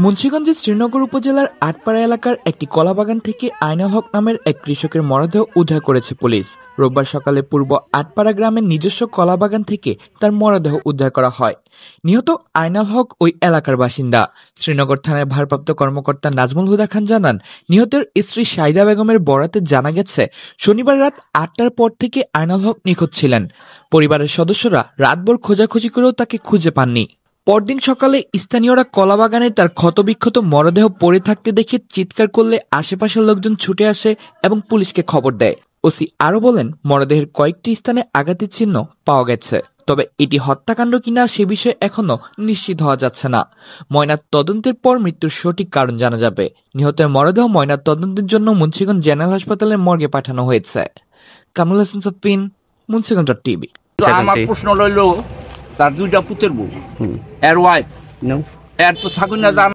মুন্সিগঞ্জের শ্রীনগর উপজেলার আটপাড়া এলাকার একটি কলাবাগান থেকে আইনাল হক নামের এক কৃষকের মরদেহ উদ্ধার করেছে পুলিশ। রোববার সকালে পূর্ব আটপাড়া গ্রামের নিজস্ব কলাবাগান থেকে তার মরদেহ উদ্ধার করা হয়। নিহত আইনাল হক ওই এলাকার বাসিন্দা। শ্রীনগর থানার ভারপ্রাপ্ত কর্মকর্তা নাজমুল হুদা খান জানান, নিহতের স্ত্রী শাহিদা বেগমের বরাতে জানা গেছে শনিবার রাত ৮টার পর থেকে আইনাল হক নিখোঁজ ছিলেন। পরিবারের সদস্যরা রাতভর খোঁজাখুঁজি করেও তাকে খুঁজে পাননি। পরদিন সকালে স্থানীয়রা কলাবাগানে তার ক্ষতবিক্ষত মরদেহ পড়ে থাকতে দেখে চিৎকার করলে আশেপাশের লোকজন ছুটে আসে এবং পুলিশকে খবর দেয়। ওসি আরো বলেন, মরদেহের কয়েকটি স্থানে আঘাতের চিহ্ন পাওয়া গেছে, তবে এটি হত্যাকাণ্ড কিনা সে বিষয়ে এখনো নিশ্চিত হওয়া যাচ্ছে না। ময়নাত তদন্তের পর মৃত্যুর সঠিক কারণ জানা যাবে। নিহতের মরদেহ ময়নাত তদন্তের জন্য মুন্সিগঞ্জ জেনারেল হাসপাতালের মর্গে পাঠানো হয়েছে। কামরুল হাসান সাফিন, মুন্সিগঞ্জ টিভি। আমার প্রশ্ন রইল, তার দুইটা পুত্রের বউ, এর ওয়াইফ, এর তো থাকুন না।